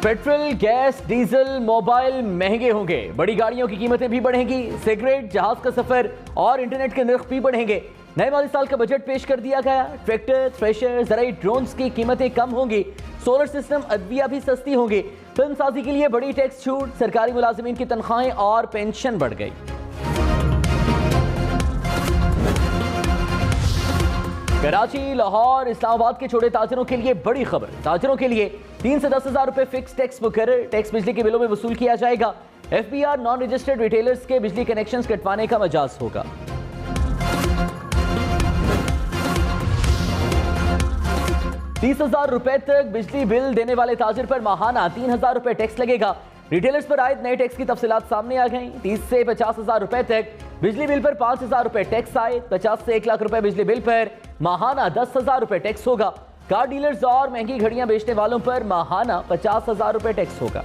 Petrol, gas, diesel, mobile महंगे होंगे, बड़ी गाड़ियों की कीमतें भी बढ़ेंगी, सिगरेट, जहाज का सफर और इंटरनेट के नर्ख भी बढ़ेंगे। नए माली साल का बजट पेश कर दिया गया। ट्रैक्टर, थ्रेशर, ज़राई ड्रोन्स की कीमतें कम होंगी, सोलर सिस्टम, अदविया भी सस्ती होंगी। फिल्म साजी के लिए बड़ी टैक्स छूट, सरकारी मुलाजिमीन की तनख्वाहें और पेंशन बढ़ गई। कराची, लाहौर, इस्लामाबाद के छोटे ताजरों के लिए बड़ी खबर। ताजरों के लिए 3 से 10 हज़ार रुपए फिक्स टैक्स मुकर्रर। टैक्स बिजली के बिलों में वसूल किया जाएगा। FBR नॉन रजिस्टर्ड रिटेलर्स के बिजली कनेक्शंस कटवाने का मजाज होगा। ₹30,000 तक बिजली बिल देने वाले ताजिर पर माहाना 3,000 रुपए टैक्स लगेगा। रिटेलर्स पर आयद नए टैक्स की तफसीलात सामने आ गई। 30 से 50,000 रुपए तक बिजली बिल पर 5,000 रुपए टैक्स आए। 50 से 1 लाख रुपए बिजली बिल पर माहाना 10,000 रुपए टैक्स होगा। कार डीलर्स और महंगी घड़ियां बेचने वालों पर माहाना 50,000 रुपए टैक्स होगा।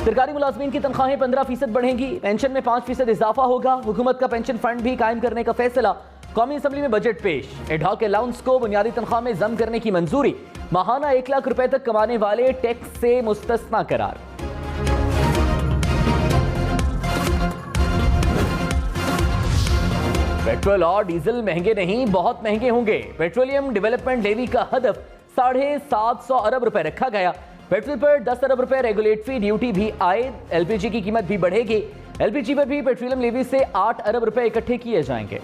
सरकारी मुलाजमीन की तनख्वाहें 15% बढ़ेंगी। पेंशन में 5% इजाफा होगा। हुकूमत का पेंशन फंड भी कायम करने का फैसला। कौमी असम्बली में बजट पेश। एडहॉक अलाउंस को बुनियादी तनख्वाह में जम करने की मंजूरी। माहाना 1 लाख रुपए तक कमाने वाले टैक्स से मुस्तस्ना करार। पेट्रोल और डीजल महंगे नहीं, बहुत महंगे होंगे। पेट्रोलियम डेवलपमेंट लेवी का हदफ 750 अरब रुपए रखा गया। पेट्रोल पर 10 अरब रुपए रेगुलेटरी ड्यूटी भी आए। LPG की कीमत भी बढ़ेगी। LPG पर भी पेट्रोलियम लेवी से 8 अरब रुपए इकट्ठे किए जाएंगे।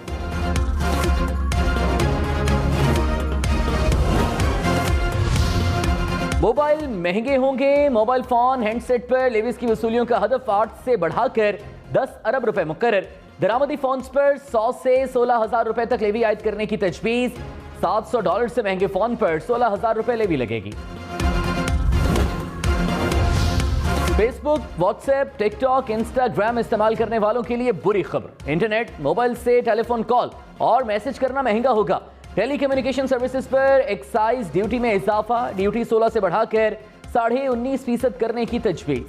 मोबाइल महंगे होंगे। मोबाइल फोन, हैंडसेट पर लेवीज की वसूलियों का हदफ 8 से बढ़ाकर 10 अरब रुपए मुकर्रर। दरामदी फोन्स पर 100 से 16,000 रुपए तक लेवी आयद करने की तजवीज। $700 से महंगे फोन पर 16,000 रुपए लेवी लगेगी। फेसबुक, व्हाट्सएप, टिकटॉक, इंस्टाग्राम इस्तेमाल करने वालों के लिए बुरी खबर। इंटरनेट, मोबाइल से टेलीफोन कॉल और मैसेज करना महंगा होगा। टेलीकम्युनिकेशन सर्विसेज पर एक्साइज ड्यूटी में इजाफा। ड्यूटी 16 से बढ़ाकर 19.5% करने की तजवीज।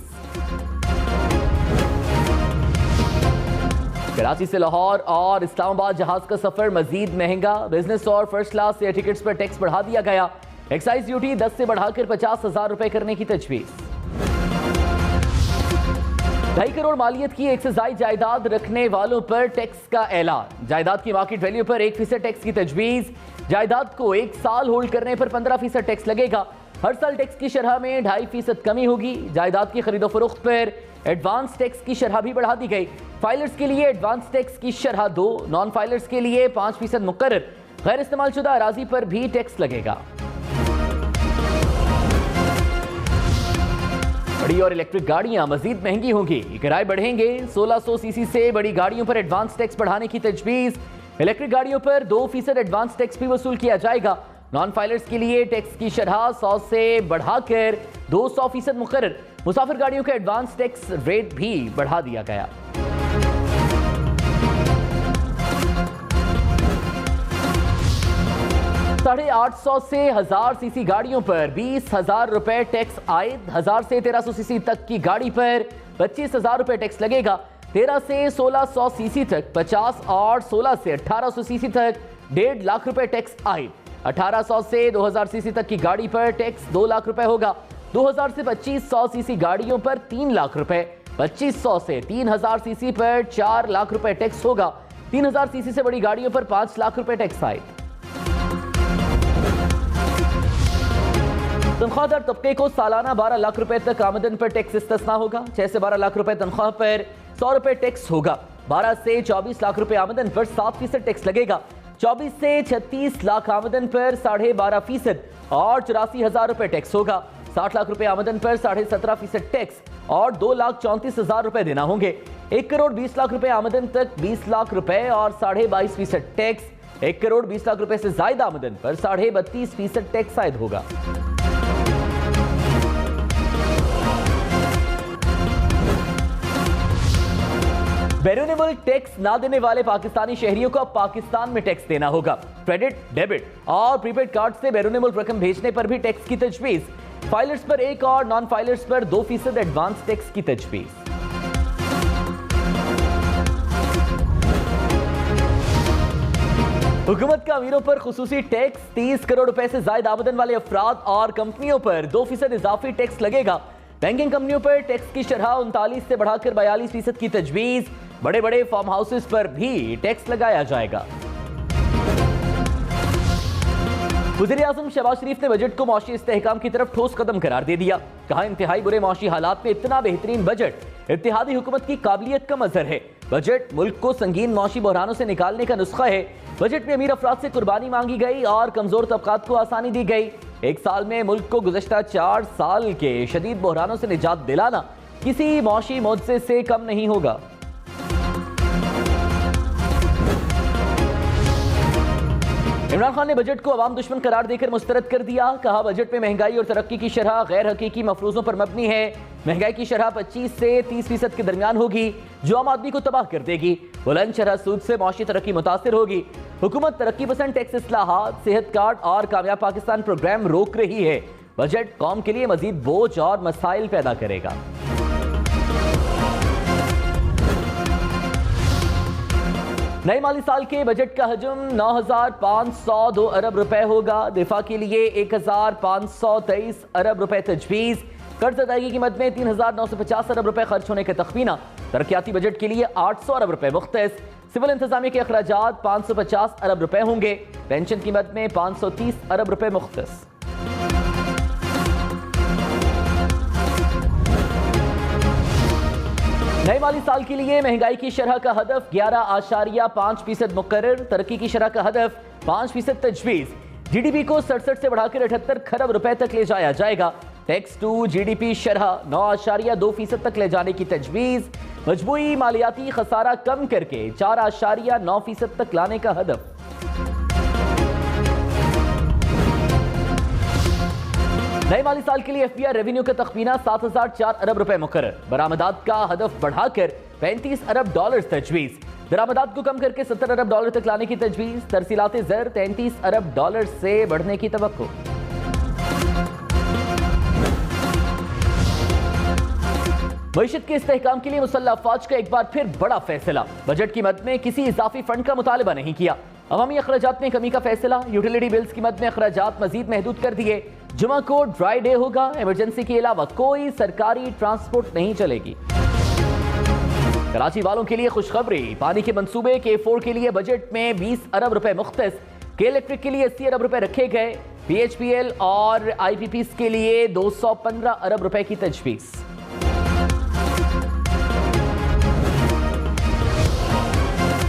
कराची से लाहौर और इस्लामाबाद जहाज का सफर मजीद महंगा। बिजनेस और फर्स्ट क्लास एयर टिकट्स पर टैक्स बढ़ा दिया गया। एक्साइज ड्यूटी 10 से बढ़ाकर 50,000 रुपए करने की तजवीज। 2.5 करोड़ मालियत की एक से ज्यादा जायदाद रखने वालों पर टैक्स का ऐलान। जायदाद की मार्केट वैल्यू पर 1% टैक्स की तजवीज। जायदाद को 1 साल होल्ड करने पर 15% टैक्स लगेगा। हर साल टैक्स की शरह में 2.5% कमी होगी। जायदाद की खरीदो फरोख्त पर एडवांस टैक्स की शरह भी बढ़ा दी गई। फाइलर्स के लिए एडवांस टैक्स की शरह 2, नॉन फाइलर्स के लिए 5% मुकर्रर। गैर इस्तेमाल शुदा अराजी पर भी टैक्स लगेगा। बड़ी और इलेक्ट्रिक गाड़ियां मजीद महंगी होंगी। किराए बढ़ेंगे। 1600 सीसी से बड़ी गाड़ियों पर एडवांस टैक्स बढ़ाने की तजवीज। इलेक्ट्रिक गाड़ियों पर 2% एडवांस टैक्स भी वसूल किया जाएगा। नॉन फाइलर्स के लिए टैक्स की शरह 100 से बढ़ाकर 200% मुकर्रर। मुसाफिर गाड़ियों का एडवांस टैक्स रेट भी बढ़ा दिया गया। $850 से 1000 सीसी गाड़ियों पर 20,000 रुपए टैक्स आयद। 1000 से 1300 सीसी तक की गाड़ी पर 25,000 रुपए टैक्स लगेगा। 13 से 1600 सीसी तक 50 और 16 से 1800 सीसी तक 1.5 लाख रुपए टैक्स आयद। 1800 से 2000 सीसी तक की गाड़ी पर टैक्स 2 लाख रुपए होगा। 2000 से 2500 सीसी गाड़ियों पर 3 लाख रुपए। 2500 से 3000 सीसी पर 4 लाख रुपए टैक्स होगा। 3000 सीसी से बड़ी गाड़ियों पर 5 लाख रुपए टैक्स आयद। तनख्वाहदार तबके को सालाना 12 लाख रुपए तक आमदन पर टैक्स इस्तिस्ना होगा। 6 से 12 लाख रुपए तनख्वाह पर 100 रुपए टैक्स होगा। 12 से 24 लाख रुपए आमदन पर 7% टैक्स लगेगा। 24 से 36 लाख आमदन पर 12.5% और 84,000 रुपए टैक्स होगा। 60 लाख रुपए आमदन पर 17.5% टैक्स और 2,34,000 रुपए देना होंगे। 1 करोड़ 20 लाख रुपए आमदन तक 20 लाख रुपए और 22.5% टैक्स। 1 करोड़ 20 लाख रुपए से ज्यादा आमदन पर 32.5% टैक्स आयद होगा। बैरून मुल्क टैक्स ना देने वाले पाकिस्तानी शहरियों को अब पाकिस्तान में टैक्स देना होगा। क्रेडिट, डेबिट और प्रीपेड कार्ड से बैरून मुल्क रकम भेजने पर भी टैक्स की तजवीज। फाइलर्स पर 1 और नॉन फाइलर्स पर 2% एडवांस टैक्स की तजवीज। हुकूमत का अमीरों पर खुसूसी टैक्स, 30 करोड़ रुपए से ज्यादा आमदन वाले अफराद और कंपनियों पर 2% इजाफी टैक्स लगेगा। बैंकिंग कंपनियों पर टैक्स की शरह 39 से बढ़ाकर 42% की तजवीज। बड़े बड़े फार्म हाउसेस पर भी टैक्स लगाया जाएगा। वज़ीर आज़म शहबाज शरीफ ने बजट को मौशी इस्तेहकाम की तरफ ठोस कदम करार दे दिया। कहा, इंतहाई बुरे मौशी हालात में इतना बेहतरीन बजट इत्तेहादी हुकूमत की काबिलियत का मजहर है। बजट मुल्क को संगीन मौशी बहरानों से निकालने का नुस्खा है। बजट में अमीर अफराद से कुर्बानी मांगी गई और कमजोर तबकात को आसानी दी गई। एक साल में मुल्क को गुज़श्ता 4 साल के शदीद बहरानों से निजात दिलाना किसी मौशी मुआवजे से कम नहीं होगा। इमरान खान ने बजट को अवाम दुश्मन करार देकर मुस्तरद कर दिया। कहा, बजट में महंगाई और तरक्की की शरह गैर हकीकी मफरूजों पर मबनी है। महंगाई की शरह 25 से 30% के दरमियान होगी, जो आम आदमी को तबाह कर देगी। बुलंद शरह सूद से मौशी तरक्की मुतासिर होगी। हुकूमत तरक्की पसंद टैक्स इस्लाहात, सेहत कार्ड और कामयाब पाकिस्तान प्रोग्राम रोक रही है। बजट कौम के लिए मजीद बोझ और मसाइल पैदा करेगा। नए माली साल के बजट का हजम 9,502 अरब रुपए होगा। दिफा के लिए 1,523 अरब रुपए तजवीज़। कर्ज अदायगी की मद में 3,950 अरब रुपए खर्च होने का तखमीना। तरक्याती बजट के लिए 800 अरब रुपए मुख्तस। सिविल इंतजामिया के अखराजात 550 अरब रुपए होंगे। पेंशन की मद में 530 अरब रुपए मुख्तस। नए माली साल के लिए महंगाई की शरह का हदफ 11.5% मुकर्रर। तरक्की की शरह का हदफ 5% तजवीज़। जीडीपी को 67 से बढ़ाकर 78 खरब रुपए तक ले जाया जाएगा। टैक्स टू जीडीपी शरह 9.2% तक ले जाने की तजवीज़। मजबूई मालियाती खसारा कम करके 4.9% तक लाने का हदफ। नए माली साल के लिए एफबीआई रेवेन्यू का तखमीना 7,004 अरब रुपए मुकर्रर। बरामदात का हदफ बढ़ाकर 35 अरब डॉलर तजवीज़। बरामदात को कम करके 70 अरब डॉलर तक लाने की तजवीज़। तरसीलाते ज़र 33 अरब डॉलर से बढ़ने की तवक्को। मईशत के इस्तेहकाम के लिए मुसल्लह अफवाज का एक बार फिर बड़ा फैसला। बजट की मद में किसी इजाफी फंड का मुतालबा नहीं किया। अवामी अखराजात में कमी का फैसला। यूटिलिटी बिल्स की मद में अखराजात मजीद महदूद कर दिए। जुमा को ड्राई डे होगा। इमरजेंसी के अलावा कोई सरकारी ट्रांसपोर्ट नहीं चलेगी। कराची वालों के लिए खुशखबरी। पानी के मंसूबे K4 के लिए बजट में 20 अरब रुपए मुख्तस। के इलेक्ट्रिक के लिए 80 अरब रुपए रखे गए। PHPL और IPPs के लिए 215 अरब रुपए की तजवीज़।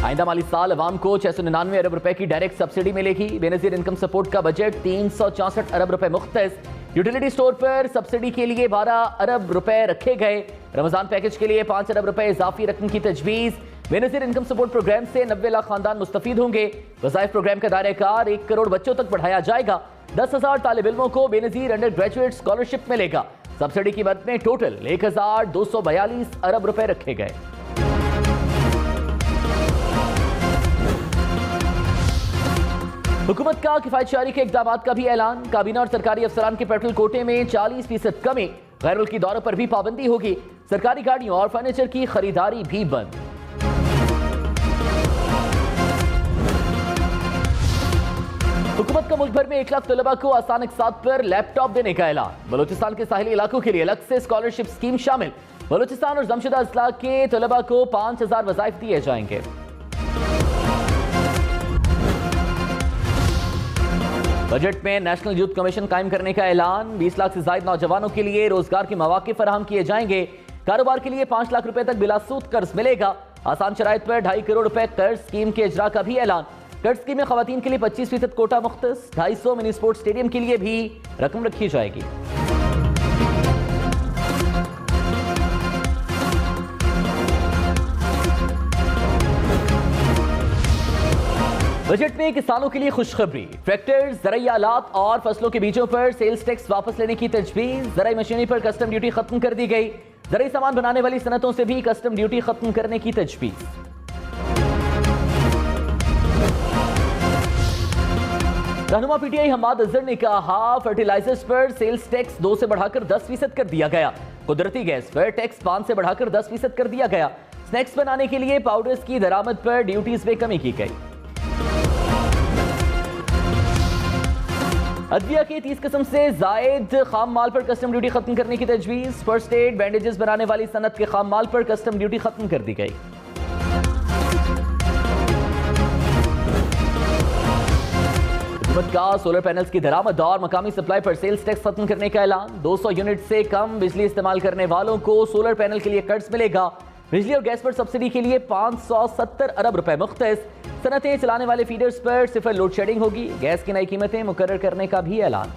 आइंदा माली साल अवाम को 699 अरब रुपए की डायरेक्ट सब्सिडी मिलेगी। बेनजीर इनकम सपोर्ट का बजट 364 अरब रुपए मुख्तस। यूटिलिटी स्टोर पर सब्सिडी के लिए 12 अरब रुपए रखे गए। रमजान पैकेज के लिए 5 अरब रुपए इजाफी रकम की तजवीज़। बेनजीर इनकम सपोर्ट प्रोग्राम से 90 लाख खानदान मुस्तफीद होंगे। वज़ाइफ प्रोग्राम का दायरेकार 1 करोड़ बच्चों तक बढ़ाया जाएगा। 10,000 तालिब इल्मों को बेनजीर अंडर ग्रेजुएट स्कॉलरशिप मिलेगा। सब्सिडी की मद में टोटल 1,242 अरब रुपए रखे गए। हुकूमत का किफायतशारी के इक़दाम का भी ऐलान। काबीना और सरकारी अफसरान के पेट्रोल कोटे में 40% कमी। गैर मुल्की दौरों पर भी पाबंदी होगी। सरकारी गाड़ियों और फर्नीचर की खरीदारी भी बंद। हुकूमत का मुल्क भर में 1 लाख तलबा को आसान इक़सात पर लैपटॉप देने का ऐलान। बलोचिस्तान के साहिली इलाकों के लिए अलग से स्कॉलरशिप स्कीम शामिल। बलोचिस्तान और जमशेदा अजला के तलबा को 5,000 वज़ाइफ दिए जाएंगे। बजट में नेशनल यूथ कमीशन कायम करने का ऐलान। 20 लाख से ज्यादा नौजवानों के लिए रोजगार के मौके फराहम किए जाएंगे। कारोबार के लिए 5 लाख रुपए तक बिलासूद कर्ज मिलेगा। आसान शराइत पर 2.5 करोड़ रुपए कर्ज स्कीम के इजरा का भी ऐलान। कर्ज स्कीम में खवातीन के लिए 25% कोटा मुख्तस। 250 मिनी स्पोर्ट्स स्टेडियम के लिए भी रकम रखी जाएगी। बजट में किसानों के लिए खुशखबरी। ट्रैक्टर, ज़राई आलात और फसलों के बीजों पर सेल्स टैक्स वापस लेने की तजवीज़। ज़राई मशीनरी पर कस्टम ड्यूटी खत्म कर दी गई। ज़राई सामान बनाने वाली सनतों से भी कस्टम ड्यूटी खत्म करने की तजवीज़। रहनुमा PTI हम्माद अजहर ने कहा, फर्टिलाइजर्स पर सेल्स टैक्स 2 से बढ़ाकर 10% कर दिया गया। कुदरती गैस पर टैक्स 5 से बढ़ाकर 10% कर दिया गया। स्नैक्स बनाने के लिए पाउडर्स की दरामद पर ड्यूटीज में कमी की गई। अदविया के 30 किस्म से जायद खाम माल पर कस्टम ड्यूटी खत्म करने की तजवीज़। फर्स्ट एड बैंडेजेस बनाने वाली सनत के खाम माल पर कस्टम ड्यूटी खत्म कर दी गई। हुकूमत का सोलर पैनल्स की दरामद और मकामी सप्लाई पर सेल्स टैक्स खत्म करने का ऐलान। 200 यूनिट से कम बिजली इस्तेमाल करने वालों को सोलर पैनल के लिए कर्ज मिलेगा। बिजली और गैस पर सब्सिडी के लिए 570 अरब रुपए मुख्तस। सनतें चलाने वाले फीडर्स पर सिफर लोड शेडिंग होगी। गैस की नई कीमतें मुकर्रर करने का भी ऐलान।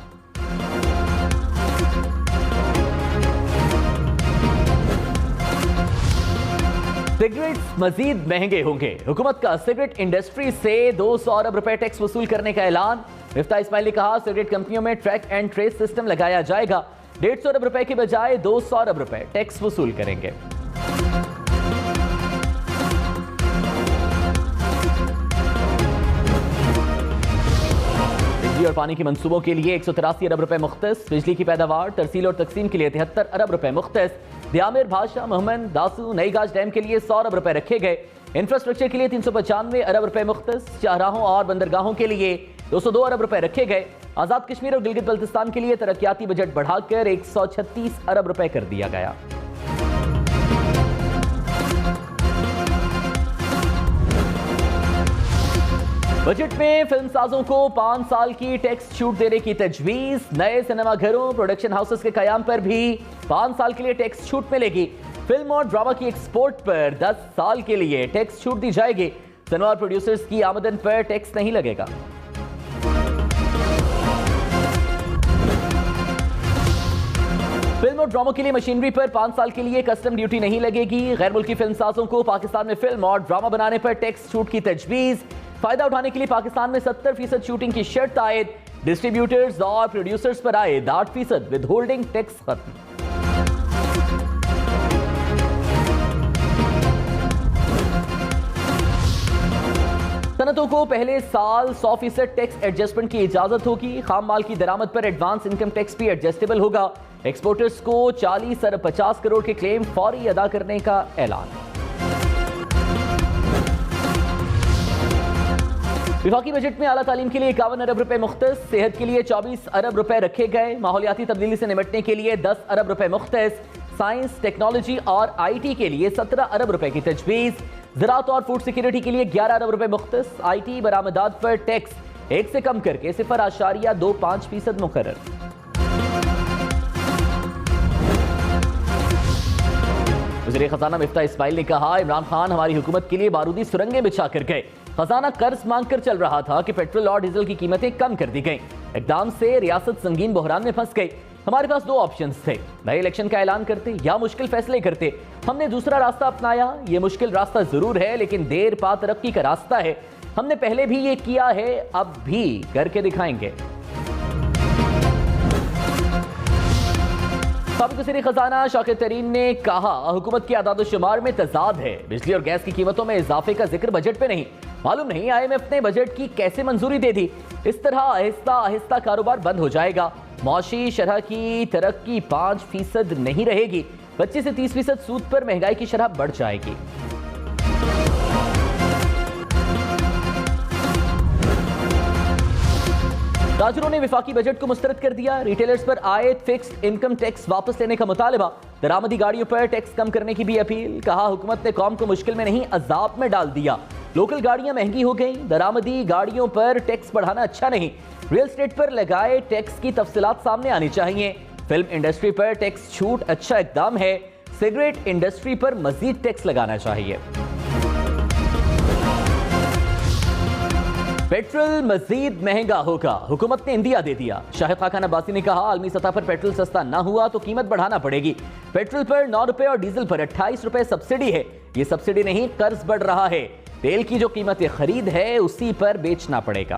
सिगरेट्स मजीद महंगे होंगे। हुकूमत का सिगरेट इंडस्ट्री से 200 अरब रुपए टैक्स वसूल करने का ऐलान। मिफ्ता इस्माइल ने कहा, सिगरेट कंपनियों में ट्रैक एंड ट्रेस सिस्टम लगाया जाएगा। 150 अरब रुपए के बजाय 200 अरब रुपए टैक्स वसूल करेंगे। बिजली और पानी के मंसूबों के लिए 183 अरब रुपए मुख्तस। बिजली की पैदावार, तरसील और तकसीम के लिए 73 अरब रुपए मुख्तस। दियामिर, भाषा, मोहम्मद, दासू, नईगाज डैम के लिए 100 अरब रुपए रखे गए। इंफ्रास्ट्रक्चर के लिए 395 अरब रुपए मुख्तस। शाहराहों और बंदरगाहों के लिए 202 अरब रुपए रखे गए। आजाद कश्मीर और गिलगित बल्तिस्तान के लिए तरक्याती बजट बढ़ाकर 136 अरब रुपए कर दिया गया। बजट में फिल्म साजों को 5 साल की टैक्स छूट देने की तजवीज। नए सिनेमा घरों, प्रोडक्शन हाउसेस के कयाम पर भी 5 साल के लिए टैक्स छूट मिलेगी। फिल्म और ड्रामा की एक्सपोर्ट पर 10 साल के लिए टैक्स छूट दी जाएगी। सिनेमा और प्रोड्यूसर्स की आमदन पर टैक्स नहीं लगेगा। फिल्म और ड्रामों के लिए मशीनरी पर 5 साल के लिए कस्टम ड्यूटी नहीं लगेगी। गैर मुल्की फिल्म साजों को पाकिस्तान में फिल्म और ड्रामा बनाने पर टैक्स छूट की तजवीज। फायदा उठाने के लिए पाकिस्तान में 70% शूटिंग की शर्त आयद। डिस्ट्रीब्यूटर्स और प्रोड्यूसर्स पर आयद 8% विद होल्डिंग टैक्स खत्म। सनतों को पहले साल 100% टैक्स एडजस्टमेंट की इजाजत होगी। खाम माल की दरामद पर एडवांस इनकम टैक्स भी एडजस्टेबल होगा। एक्सपोर्टर्स को 40 अरब 50 करोड़ के क्लेम फौरी अदा करने का ऐलान। विफाकी बजट में आला तालीम के लिए 51 अरब रुपए मुख्तस। सेहत के लिए 24 अरब रुपए रखे गए। माहौलियाती तब्दीली से निपटने के लिए 10 अरब रुपए मुख्तस। साइंस, टेक्नोलॉजी और IT के लिए 17 अरब रुपए की तजवीज। ज़राअत और फूड सिक्योरिटी के लिए 11 अरब रुपए मुख्तस। IT बरामदात पर टैक्स 1 से कम करके 0.25% मुकर्रर। वज़ीर खजाना मिफ्ता इस्माइल ने कहा, इमरान खान हमारी हुकूमत के लिए बारूदी सुरंगें बिछा कर गए। खजाना कर्ज मांग कर चल रहा था कि पेट्रोल और डीजल की कीमतें कम कर दी गईं। इकदाम से रियासत संगीन बहरान में फंस गई। हमारे पास 2 ऑप्शंस थे, नए इलेक्शन का ऐलान करते या मुश्किल फैसले करते। हमने दूसरा रास्ता अपनाया। ये मुश्किल रास्ता जरूर है, लेकिन देर पा तरक्की का रास्ता है। हमने पहले भी ये किया है, अब भी करके दिखाएंगे। साबिक़ वज़ीर खजाना शाकिर तरीन ने कहा, हुकूमत की आदाद-ओ-शुमार में तजाद है। बिजली और गैस की कीमतों में इजाफे का जिक्र बजट पे नहीं। मालूम नहीं IMF ने बजट की कैसे मंजूरी दे दी। इस तरह आहिस्ता आहिस्ता कारोबार बंद हो जाएगा। मौशी शरह की तरक्की 5% नहीं रहेगी। 25 से 30% सूद पर महंगाई की शरह बढ़ जाएगी। ताजरों ने विफाकी बजट को मुस्तरद कर दिया। रिटेलर्स पर आयद फिक्स्ड इनकम टैक्स वापस लेने का मुतालबा। दरामदी गाड़ियों पर टैक्स कम करने की भी अपील। कहा, हुकूमत ने कौम को मुश्किल में नहीं, अजाब में डाल दिया। लोकल गाड़ियां महंगी हो गई। दरामदी गाड़ियों पर टैक्स बढ़ाना अच्छा नहीं। रियल एस्टेट पर लगाए टैक्स की तफसीलात सामने आनी चाहिए। फिल्म इंडस्ट्री पर टैक्स छूट अच्छा इकदाम है। सिगरेट इंडस्ट्री पर मजीद टैक्स लगाना चाहिए। पेट्रोल मजीद महंगा होगा, हुकूमत ने इंदिया दे दिया। शाहिद खान अब्बासी ने कहा, आलमी सतह पर पेट्रोल सस्ता ना हुआ तो कीमत बढ़ाना पड़ेगी। पेट्रोल पर 9 रुपए और डीजल पर 28 रुपए सब्सिडी है। ये सब्सिडी नहीं, कर्ज बढ़ रहा है। तेल की जो कीमत खरीद है उसी पर बेचना पड़ेगा।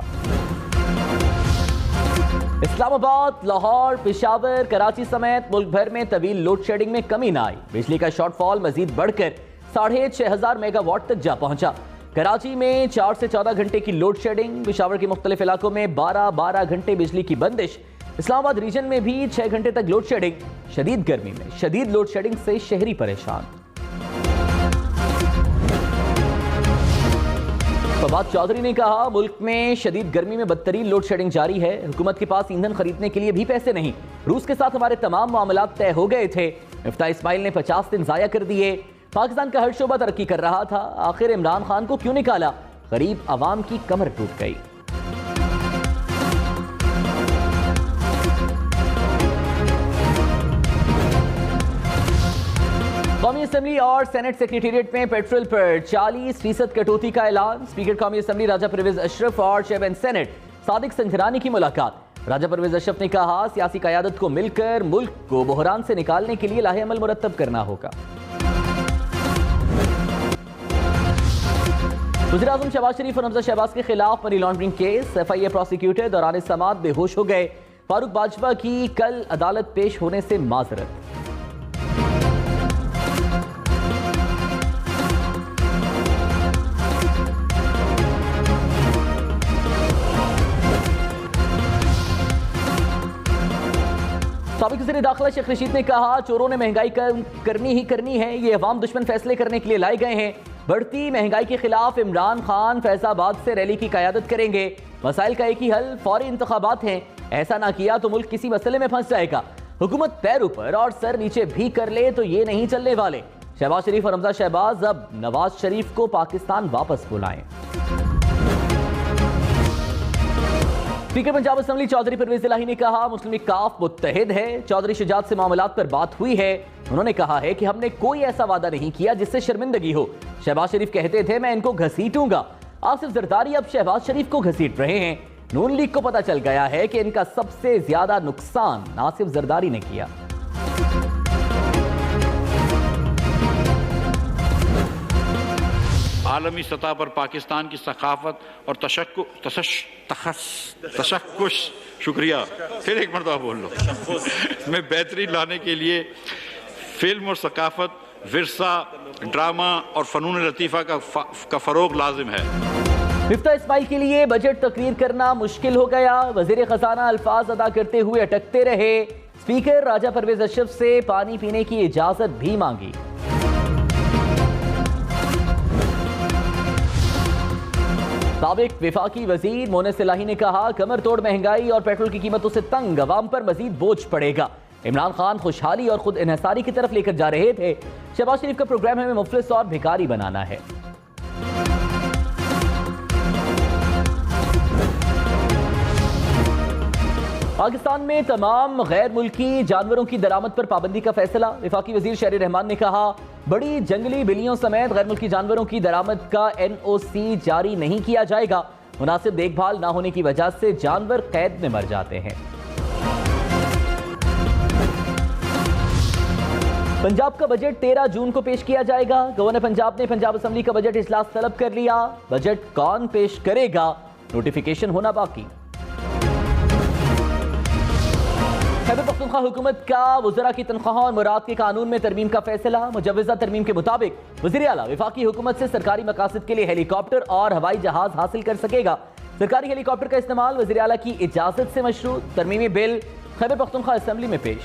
इस्लामाबाद, लाहौर, पेशावर, कराची समेत मुल्क भर में तवील लोड शेडिंग में कमी न आई। बिजली का शॉर्टफॉल मजीद बढ़कर 6500 मेगावाट तक जा पहुंचा। कराची में 4 से 14 घंटे की लोड शेडिंग। पेशावर के मुख्तलिफ इलाकों में 12-12 घंटे बिजली की बंदिश। इस्लामाबाद रीजन में भी 6 घंटे तक लोड शेडिंग। शदीद गर्मी में शदीद लोड शेडिंग से शहरी परेशान। फवाद चौधरी ने कहा, मुल्क में शदीद गर्मी में बदतरीन लोड शेडिंग जारी है। हुकूमत के पास ईंधन खरीदने के लिए भी पैसे नहीं। रूस के साथ हमारे तमाम मामलात तय हो गए थे। मिफ्ताह इस्माइल ने 50 दिन जाया कर दिए। पाकिस्तान का हर शोबा तरक्की कर रहा था, आखिर इमरान खान को क्यों निकाला? गरीब आवाम की कमर टूट गई। कौमी असेंबली और सेनेट सेक्रेटेरिएट में पेट्रोल पर 40% कटौती का ऐलान। स्पीकर कौमी असेंबली राजा परवेज अशरफ और चेयरमैन सेनेट सादिक संजरानी की मुलाकात। राजा परवेज अशरफ ने कहा, सियासी क़यादत को मिलकर मुल्क को बहरान से निकालने के लिए लाहे अमल मुरतब करना होगा। वज़ीर आज़म शहबाज शरीफ और हमजा शहबाज के खिलाफ money laundering case. FIA prosecutor दौरान समाअत बेहोश हो गए। फारूक बाजवा की कल अदालत पेश होने से माजरत। साबिक वज़ीर दाखिला शेख रशीद ने कहा, चोरों ने महंगाई करनी ही करनी है, ये अवाम दुश्मन फैसले करने के लिए लाए गए हैं। बढ़ती महंगाई के खिलाफ इमरान खान फैजाबाद से रैली की क़यादत करेंगे। मसाइल का एक ही हल फौरी इंतखाबात हैं, ऐसा ना किया तो मुल्क किसी मसले में फंस जाएगा। हुकूमत पैर ऊपर और सर नीचे भी कर ले तो ये नहीं चलने वाले। शहबाज शरीफ और हमजा शहबाज अब नवाज शरीफ को पाकिस्तान वापस बुलाएं। स्पीकर पंजाब असेंबली चौधरी परवेज इलाही ने कहा, मुस्लिम लीग काफ मुत्तहिद है। चौधरी शुजात से मामलात पर बात हुई है। उन्होंने कहा है कि हमने कोई ऐसा वादा नहीं किया जिससे शर्मिंदगी हो। शहबाज शरीफ कहते थे मैं इनको घसीटूंगा। आसिफ जरदारी अब शहबाज शरीफ को घसीट रहे हैं। नून लीग को पता चल गया है कि इनका सबसे ज्यादा नुकसान आसिफ जरदारी ने किया। आलमी सतह पर पाकिस्तान की सकाफत और तशक्कुश शुक्रिया फिर एक मरतबा बोल लो में बेहतरी लाने के लिए फिल्म और सकाफत, विरसा, ड्रामा और फ़नून लतीफ़ा का फ़रोग लाजिम है। मिफ्ताह इस्माइल के लिए बजट तकरीर करना मुश्किल हो गया। वज़ीर ख़जाना अल्फाज अदा करते हुए अटकते रहे। स्पीकर राजा परवेज अशरफ से पानी पीने की इजाज़त भी मांगी। साबिक विफाकी वजीर मोनिस इलाही ने कहा, कमर तोड़ महंगाई और पेट्रोल की कीमतों से तंग अवाम पर मजीद बोझ पड़ेगा। इमरान खान खुशहाली और खुद इन्हिसारी की तरफ लेकर जा रहे थे। शहबाज शरीफ का प्रोग्राम हमें मुफलिस और भिखारी बनाना है। पाकिस्तान में तमाम गैर मुल्की जानवरों की दरामद पर पाबंदी का फैसला। वफाकी वजीर शहरी रहमान ने कहा, बड़ी जंगली बिल्लियों समेत गैर मुल्की जानवरों की दरामद का NOC जारी नहीं किया जाएगा। मुनासिब देखभाल ना होने की वजह से जानवर कैद में मर जाते हैं। पंजाब का बजट 13 जून को पेश किया जाएगा। गवर्नर पंजाब ने पंजाब असेंबली का बजट इजलास तलब कर लिया। बजट कौन पेश करेगा, नोटिफिकेशन होना बाकी। खैबर पख्तूनख्वा हुकूमत का वज़रा की तनख्वाहों और मुराद के कानून में तरमीम का फैसला। मुजव्वज़ा तरमीम के मुताबिक वज़ीर आला वफाकी हुकूमत से सरकारी मकासद के लिए हेलीकॉप्टर और हवाई जहाज हासिल कर सकेगा। सरकारी हेलीकॉप्टर का इस्तेमाल वज़ीर आला की इजाज़त से मशरूत। तरमीमी बिल खैबर पख्तूनख्वा असेंबली में पेश।